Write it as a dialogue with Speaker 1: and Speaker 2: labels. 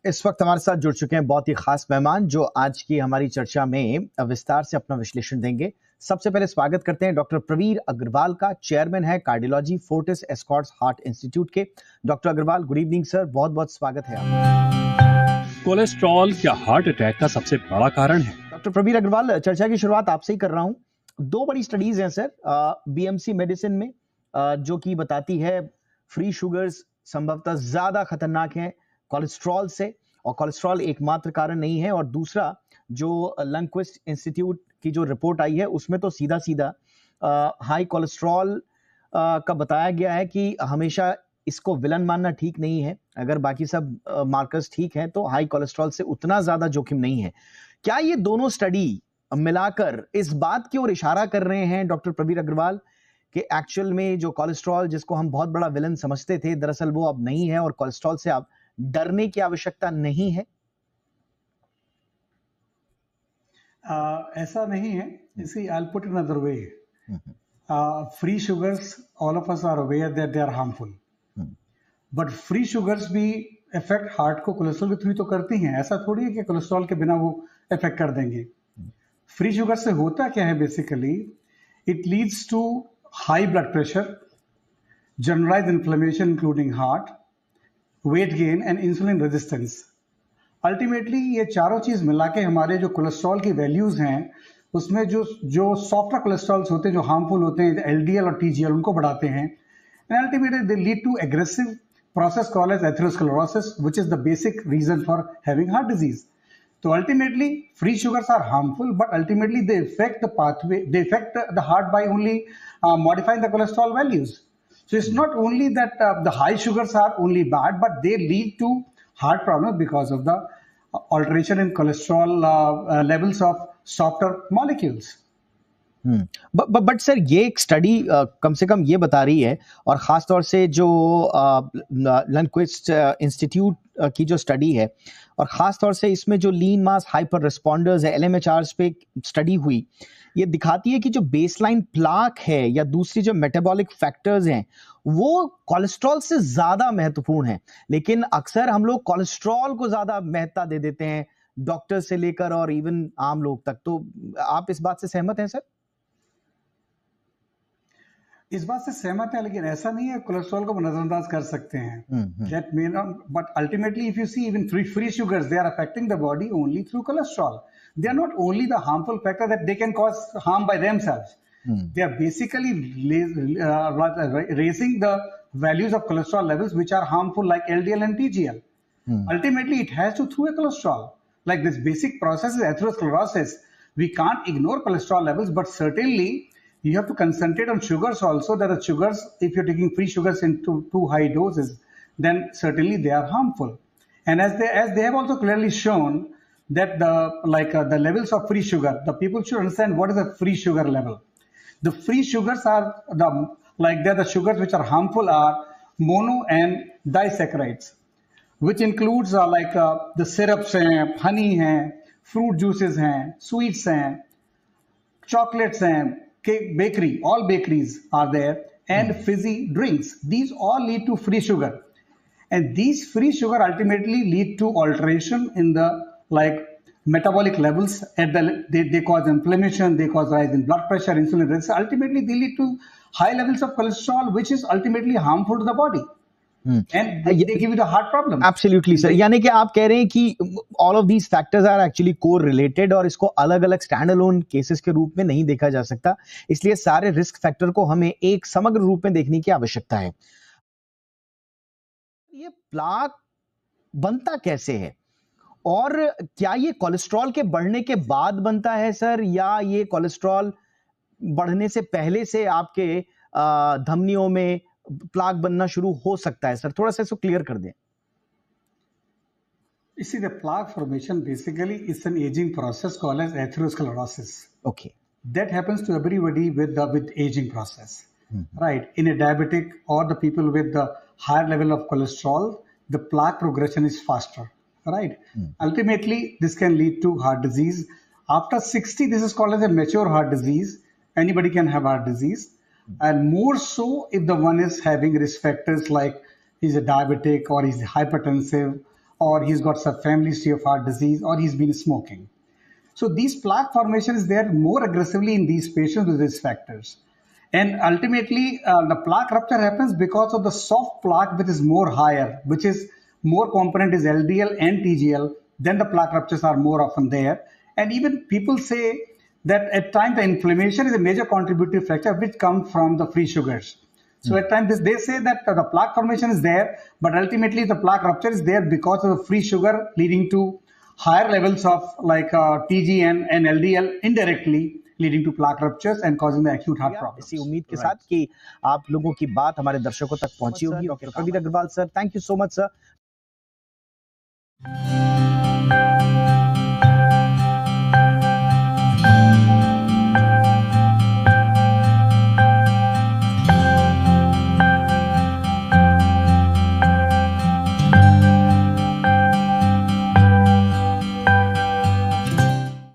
Speaker 1: इस वक्त हमारे साथ जुड़ चुके हैं बहुत ही खास मेहमान जो आज की हमारी चर्चा में विस्तार से अपना विश्लेषण देंगे। सबसे पहले स्वागत करते हैं डॉक्टर प्रवीर अग्रवाल का, चेयरमैन है cardiology Fortis Escorts heart institute के। Doctor Agarwal, good evening sir, बहुत बहुत स्वागत है आपका।
Speaker 2: कोलेस्ट्रॉल क्या हार्ट अटैक का सबसे बड़ा कारण है?
Speaker 1: डॉक्टर प्रवीर अग्रवाल, चर्चा की शुरुआत आपसे ही कर रहा हूं। दो बड़ी स्टडीज हैं सर बीएमसी मेडिसिन में, जो कि बताती है फ्री शुगर्स संभवतः ज्यादा खतरनाक हैं कोलेस्ट्रॉल से, और कोलेस्ट्रॉल एकमात्र कारण नहीं है। और दूसरा जो लंक्विस्ट इंस्टीट्यूट की जो रिपोर्ट आई है उसमें तो सीधा सीधा हाई कोलेस्ट्रॉल का बताया गया है कि हमेशा इसको विलन मानना ठीक नहीं है। अगर बाकी सब मार्कर्स ठीक हैं तो हाई कोलेस्ट्रॉल से उतना ज्यादा जोखिम नहीं है। क्या ये दोनों स्टडी मिलाकर इस बात की ओर इशारा कर रहे हैं डॉक्टर प्रवीर अग्रवाल कि एक्चुअल में जो कोलेस्ट्रॉल जिसको हम बहुत बड़ा विलन समझते थे, दरअसल वो अब नहीं है और कोलेस्ट्रॉल से अब डरने की आवश्यकता नहीं है?
Speaker 3: ऐसा नहीं है। इसी I'll put it another way. Free sugars, all of us are aware that they are harmful. But free sugars भी affect heart को कोलेस्ट्रॉल के थ्रू तो करती हैं। ऐसा थोड़ी है कि कोलेस्ट्रॉल के बिना वो affect कर देंगे। फ्री शुगर से होता क्या है basically, it leads to high blood pressure, generalized inflammation including heart, weight gain and insulin resistance. Ultimately ये चारों चीज मिला के हमारे जो कोलेस्ट्रॉल की वैल्यूज हैं उसमें जो सॉफ्टवेयर कोलेस्ट्रॉल्स होते हैं जो हार्मफुल होते हैं, एलडीएल और टीजीएल, उनको बढ़ाते हैं। And ultimately they lead to aggressive process called as atherosclerosis, which is the basic reason for having heart disease. So ultimately, free sugars are harmful, but ultimately they affect the pathway, they affect the heart by only modifying the cholesterol values. So it's not only that the high sugars are only bad, but they lead to heart problems because of the alteration in cholesterol levels of softer molecules.
Speaker 1: But sir ये एक study कम से कम ये बता रही है, और खास तौर से जो लंक्विस्ट इंस्टीट्यूट की जो स्टडी है, और खास तौर से इसमें जो लीन मास हाइपर रिस्पॉन्डर्स है LMHRs पे स्टडी हुई, ये दिखाती है कि जो बेसलाइन प्लाक है या दूसरी जो मेटाबॉलिक फैक्टर्स हैं वो कोलेस्ट्रॉल से ज्यादा महत्वपूर्ण है। लेकिन अक्सर हम लोग कोलेस्ट्रॉल को ज्यादा महत्ता दे देते हैं, डॉक्टर से लेकर और इवन आम लोग तक। तो आप इस बात से सहमत हैं सर?
Speaker 3: इस बात से सहमत है, लेकिन ऐसा नहीं है कोलेस्ट्रॉल को नजरअंदाज कर सकते हैं। That may not, but ultimately if you see even free sugars, they are affecting the body only through cholesterol. They are not only the harmful factor that they can cause harm by themselves. They are basically raising the values of cholesterol levels which are harmful, like LDL and TGL. Ultimately it has to through a cholesterol. Like this basic process is atherosclerosis. We can't ignore cholesterol levels, but certainly you have to concentrate on sugars also. That the sugars, if you're taking free sugars into too high doses, then certainly they are harmful. And as they have also clearly shown that the levels of free sugar, the people should understand what is a free sugar level. The free sugars are they're the sugars which are harmful are mono and disaccharides, which includes the syrups हैं, honey हैं, fruit juices हैं, sweets हैं, chocolates हैं, cake, bakery, all bakeries are there, and fizzy drinks. These all lead to free sugar. And these free sugar ultimately lead to alteration in the metabolic levels. They cause inflammation, they cause rise in blood pressure, insulin resistance. Ultimately, they lead to high levels of cholesterol, which is ultimately harmful to the body. And they give you the heart problem.
Speaker 1: Absolutely, sir. यानी कि आप कह रहे हैं कि all of these factors are actually correlated और इसको अलग-अलग standalone cases के रूप में नहीं देखा जा सकता, इसलिए सारे risk factor को हमें एक समग्र रूप में देखने की आवश्यकता है। ये प्लाक बनता कैसे है और क्या ये कोलेस्ट्रॉल के बढ़ने के बाद बनता है सर, या ये कोलेस्ट्रॉल बढ़ने से पहले से आपके धमनियों में प्लाक बनना शुरू हो सकता है? सर थोड़ा सा इसको क्लियर कर दें।
Speaker 3: You see, the plaque formation basically is an aging process called as atherosclerosis.
Speaker 1: Okay.
Speaker 3: That happens to everybody with aging process, right? In a diabetic or the people with the higher level of cholesterol, the plaque progression is faster, right? Ultimately, this can lead to heart disease. After 60, this is called as a mature heart disease. Anybody can have heart disease. And more so if the one is having risk factors like he's a diabetic or he's hypertensive or he's got some family history of heart disease, or he's been smoking. So these plaque formation is there more aggressively in these patients with risk factors. And ultimately, the plaque rupture happens because of the soft plaque, which is more higher, which is more component is LDL and TGL. Then the plaque ruptures are more often there. And even people say that at times the inflammation is a major contributory factor, which comes from the free sugars. So at times they say that the plaque formation is there, but ultimately the plaque rupture is there because of the free sugar leading to higher levels of like TGN and LDL indirectly leading to plaque ruptures and causing the acute heart problems.
Speaker 1: इसी उम्मीद के साथ कि आप लोगों की बात हमारे दर्शकों तक पहुंची होगी। Doctor Praveen Agarwal sir, thank you so much sir.